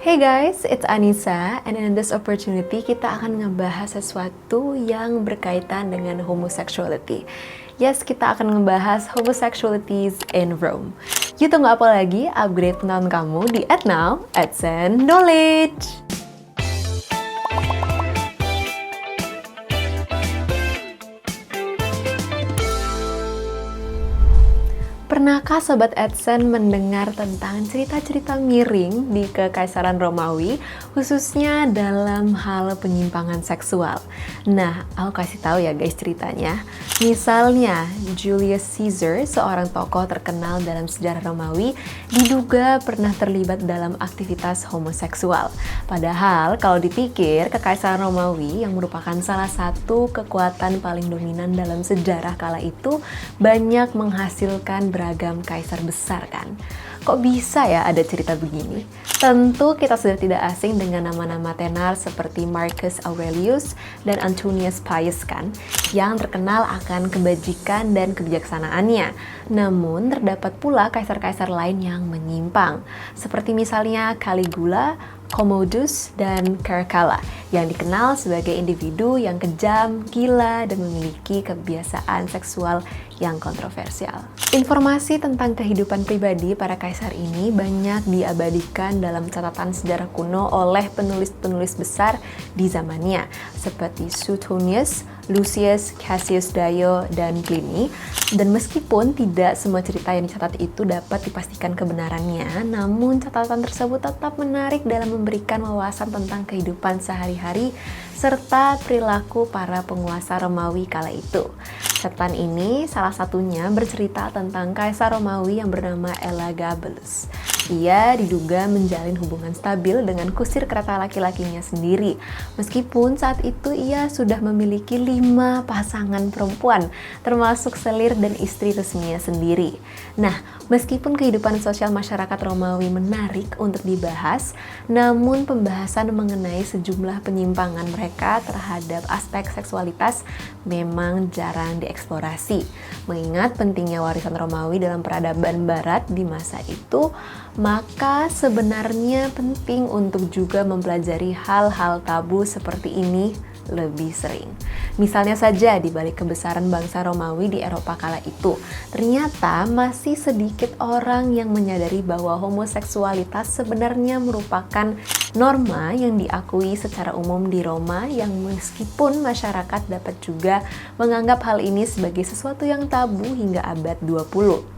Hey guys, it's Anissa, and in this opportunity kita akan ngebahas sesuatu yang berkaitan dengan homosexuality. Yes, kita akan ngebahas homosexualities in Rome. You tunggu apa lagi? Upgrade pengetahuan kamu di @now @knowledge. Pernahkah Sobat AdSense mendengar tentang cerita-cerita miring di Kekaisaran Romawi, khususnya dalam hal penyimpangan seksual? Nah, aku kasih tahu ya guys ceritanya. Misalnya, Julius Caesar, seorang tokoh terkenal dalam sejarah Romawi, diduga pernah terlibat dalam aktivitas homoseksual. Padahal, kalau dipikir, Kekaisaran Romawi yang merupakan salah satu kekuatan paling dominan dalam sejarah kala itu banyak menghasilkan beragam kaisar besar kan. Kok bisa ya ada cerita begini? Tentu kita sudah tidak asing dengan nama-nama tenar seperti Marcus Aurelius dan Antonius Pius kan, yang terkenal akan kebajikan dan kebijaksanaannya. Namun terdapat pula kaisar-kaisar lain yang menyimpang, seperti misalnya Caligula, Commodus, dan Caracalla yang dikenal sebagai individu yang kejam, gila, dan memiliki kebiasaan seksual yang kontroversial. Informasi tentang kehidupan pribadi para kaisar ini banyak diabadikan dalam catatan sejarah kuno oleh penulis-penulis besar di zamannya, seperti Suetonius, Lucius, Cassius Dio, dan Pliny. Dan meskipun tidak semua cerita yang dicatat itu dapat dipastikan kebenarannya, namun catatan tersebut tetap menarik dalam memberikan wawasan tentang kehidupan sehari-hari serta perilaku para penguasa Romawi kala itu. Catatan ini salah satunya bercerita tentang Kaisar Romawi yang bernama Elagabalus. Ia diduga menjalin hubungan stabil dengan kusir kereta laki-lakinya sendiri. Meskipun saat itu ia sudah memiliki 5 pasangan perempuan, termasuk selir dan istri resminya sendiri. Nah, meskipun kehidupan sosial masyarakat Romawi menarik untuk dibahas, namun pembahasan mengenai sejumlah penyimpangan mereka terhadap aspek seksualitas memang jarang dieksplorasi. Mengingat pentingnya warisan Romawi dalam peradaban Barat di masa itu, maka sebenarnya penting untuk juga mempelajari hal-hal tabu seperti ini lebih sering. Misalnya saja di balik kebesaran bangsa Romawi di Eropa kala itu, ternyata masih sedikit orang yang menyadari bahwa homoseksualitas sebenarnya merupakan norma yang diakui secara umum di Roma, yang meskipun masyarakat dapat juga menganggap hal ini sebagai sesuatu yang tabu hingga abad 20.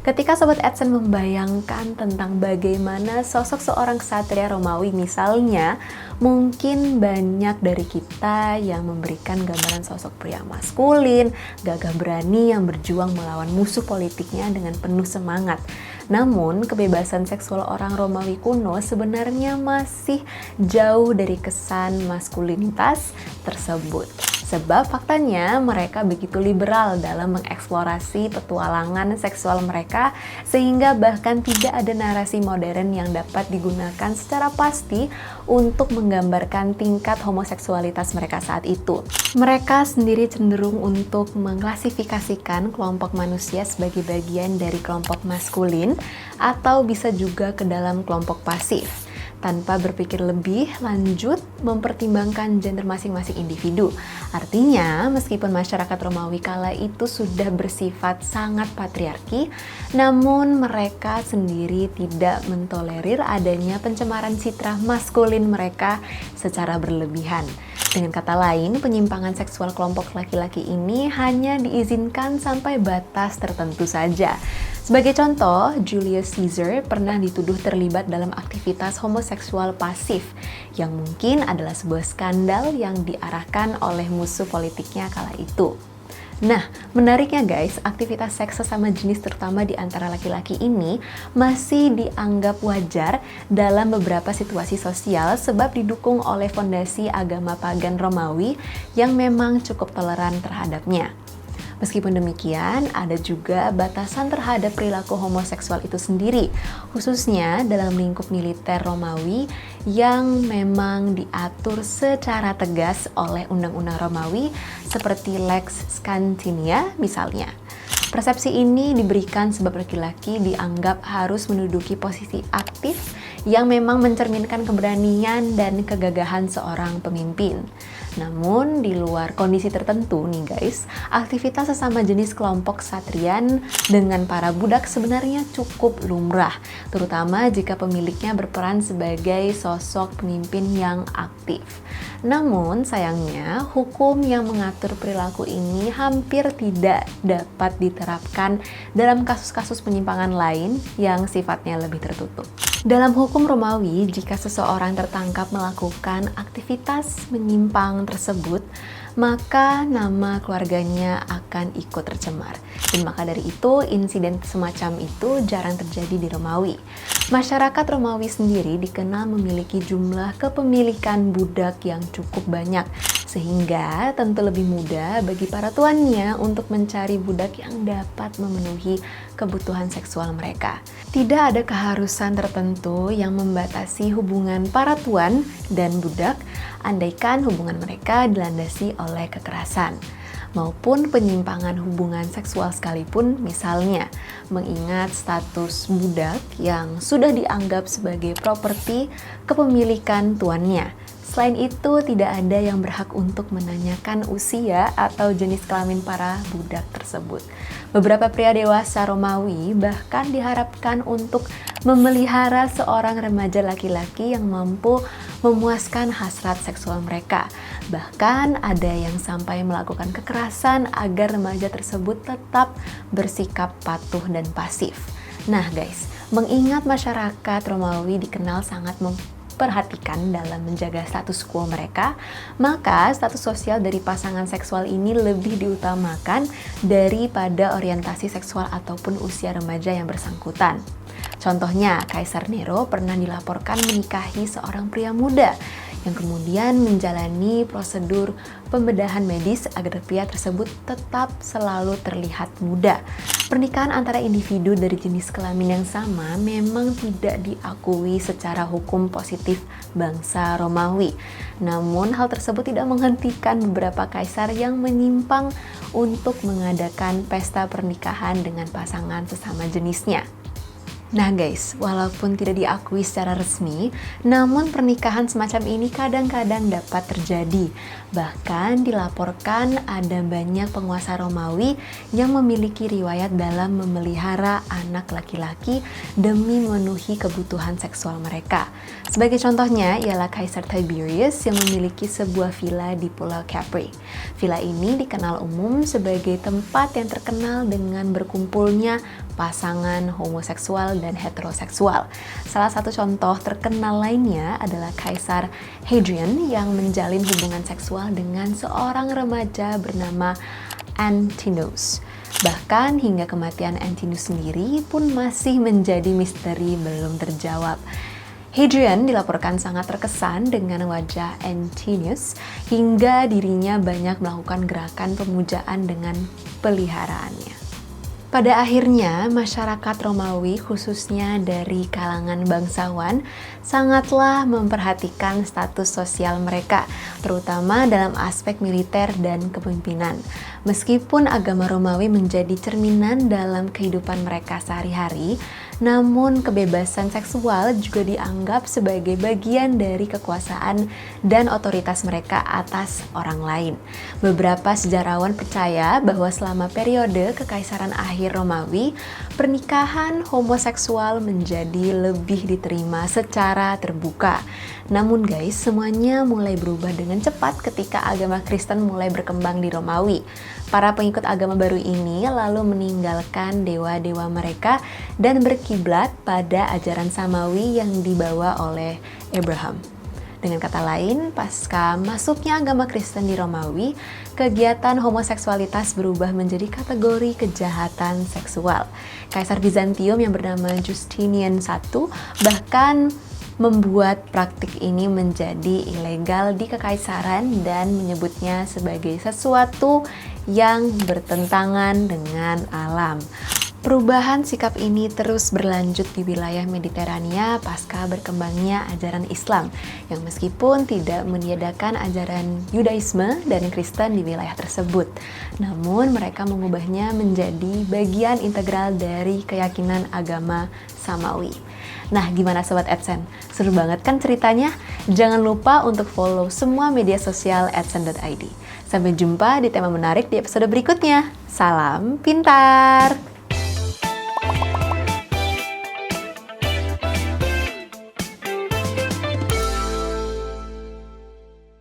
Ketika Sobat AdSense membayangkan tentang bagaimana sosok seorang ksatria Romawi misalnya, mungkin banyak dari kita yang memberikan gambaran sosok pria maskulin, gagah berani yang berjuang melawan musuh politiknya dengan penuh semangat. Namun, kebebasan seksual orang Romawi kuno sebenarnya masih jauh dari kesan maskulinitas tersebut. Sebab faktanya mereka begitu liberal dalam mengeksplorasi petualangan seksual mereka, sehingga bahkan tidak ada narasi modern yang dapat digunakan secara pasti untuk menggambarkan tingkat homoseksualitas mereka saat itu. Mereka sendiri cenderung untuk mengklasifikasikan kelompok manusia sebagai bagian dari kelompok maskulin atau bisa juga ke dalam kelompok pasif, tanpa berpikir lebih lanjut mempertimbangkan gender masing-masing individu. Artinya, meskipun masyarakat Romawi kala itu sudah bersifat sangat patriarki, namun mereka sendiri tidak mentolerir adanya pencemaran citra maskulin mereka secara berlebihan. Dengan kata lain, penyimpangan seksual kelompok laki-laki ini hanya diizinkan sampai batas tertentu saja. Sebagai contoh, Julius Caesar pernah dituduh terlibat dalam aktivitas homoseksual pasif, yang mungkin adalah sebuah skandal yang diarahkan oleh musuh politiknya kala itu. Nah, menariknya guys, aktivitas seks sesama jenis terutama di antara laki-laki ini masih dianggap wajar dalam beberapa situasi sosial sebab didukung oleh fondasi agama pagan Romawi yang memang cukup toleran terhadapnya. Meskipun demikian, ada juga batasan terhadap perilaku homoseksual itu sendiri, khususnya dalam lingkup militer Romawi yang memang diatur secara tegas oleh undang-undang Romawi seperti Lex Scantinia misalnya. Persepsi ini diberikan sebab laki-laki dianggap harus menduduki posisi aktif yang memang mencerminkan keberanian dan kegagahan seorang pemimpin. Namun di luar kondisi tertentu nih guys, aktivitas sesama jenis kelompok satrian dengan para budak sebenarnya cukup lumrah, terutama jika pemiliknya berperan sebagai sosok pemimpin yang aktif. Namun sayangnya, hukum yang mengatur perilaku ini hampir tidak dapat diterapkan dalam kasus-kasus penyimpangan lain yang sifatnya lebih tertutup. Dalam hukum Romawi, jika seseorang tertangkap melakukan aktivitas menyimpang tersebut, maka nama keluarganya akan ikut tercemar. Dan maka dari itu, insiden semacam itu jarang terjadi di Romawi. Masyarakat Romawi sendiri dikenal memiliki jumlah kepemilikan budak yang cukup banyak, sehingga tentu lebih mudah bagi para tuannya untuk mencari budak yang dapat memenuhi kebutuhan seksual mereka. Tidak ada keharusan tertentu yang membatasi hubungan para tuan dan budak, andaikan hubungan mereka dilandasi oleh kekerasan maupun penyimpangan hubungan seksual sekalipun, misalnya mengingat status budak yang sudah dianggap sebagai properti kepemilikan tuannya. Selain itu, tidak ada yang berhak untuk menanyakan usia atau jenis kelamin para budak tersebut. Beberapa pria dewasa Romawi bahkan diharapkan untuk memelihara seorang remaja laki-laki yang mampu memuaskan hasrat seksual mereka. Bahkan ada yang sampai melakukan kekerasan agar remaja tersebut tetap bersikap patuh dan pasif. Nah guys, mengingat masyarakat Romawi dikenal sangat perhatikan dalam menjaga status quo mereka, maka status sosial dari pasangan seksual ini lebih diutamakan daripada orientasi seksual ataupun usia remaja yang bersangkutan. Contohnya, Kaisar Nero pernah dilaporkan menikahi seorang pria muda yang kemudian menjalani prosedur pembedahan medis agar pria tersebut tetap selalu terlihat muda. Pernikahan antara individu dari jenis kelamin yang sama memang tidak diakui secara hukum positif bangsa Romawi. Namun hal tersebut tidak menghentikan beberapa kaisar yang menyimpang untuk mengadakan pesta pernikahan dengan pasangan sesama jenisnya. Nah guys, walaupun tidak diakui secara resmi, namun pernikahan semacam ini kadang-kadang dapat terjadi. Bahkan dilaporkan ada banyak penguasa Romawi yang memiliki riwayat dalam memelihara anak laki-laki demi memenuhi kebutuhan seksual mereka. Sebagai contohnya ialah Kaisar Tiberius yang memiliki sebuah villa di Pulau Capri. Villa ini dikenal umum sebagai tempat yang terkenal dengan berkumpulnya pasangan homoseksual dan heteroseksual. Salah satu contoh terkenal lainnya adalah Kaisar Hadrian yang menjalin hubungan seksual dengan seorang remaja bernama Antinous. Bahkan hingga kematian Antinous sendiri pun masih menjadi misteri belum terjawab. Hadrian dilaporkan sangat terkesan dengan wajah Antinous hingga dirinya banyak melakukan gerakan pemujaan dengan peliharaannya. Pada akhirnya, masyarakat Romawi khususnya dari kalangan bangsawan sangatlah memperhatikan status sosial mereka, terutama dalam aspek militer dan kepemimpinan. Meskipun agama Romawi menjadi cerminan dalam kehidupan mereka sehari-hari, namun kebebasan seksual juga dianggap sebagai bagian dari kekuasaan dan otoritas mereka atas orang lain. Beberapa sejarawan percaya bahwa selama periode Kekaisaran akhir Romawi, pernikahan homoseksual menjadi lebih diterima secara terbuka. Namun guys, semuanya mulai berubah dengan cepat ketika agama Kristen mulai berkembang di Romawi. Para pengikut agama baru ini lalu meninggalkan dewa-dewa mereka dan berkiblat pada ajaran Samawi yang dibawa oleh Abraham. Dengan kata lain, pasca masuknya agama Kristen di Romawi, kegiatan homoseksualitas berubah menjadi kategori kejahatan seksual. Kaisar Bizantium yang bernama Justinian I bahkan membuat praktik ini menjadi ilegal di kekaisaran dan menyebutnya sebagai sesuatu yang bertentangan dengan alam. Perubahan sikap ini terus berlanjut di wilayah Mediterania pasca berkembangnya ajaran Islam yang meskipun tidak meniadakan ajaran Yudaisme dan Kristen di wilayah tersebut, namun mereka mengubahnya menjadi bagian integral dari keyakinan agama Samawi. Nah, gimana Sobat AdSense? Seru banget kan ceritanya? Jangan lupa untuk follow semua media sosial adsense.id. Sampai jumpa di tema menarik di episode berikutnya. Salam pintar!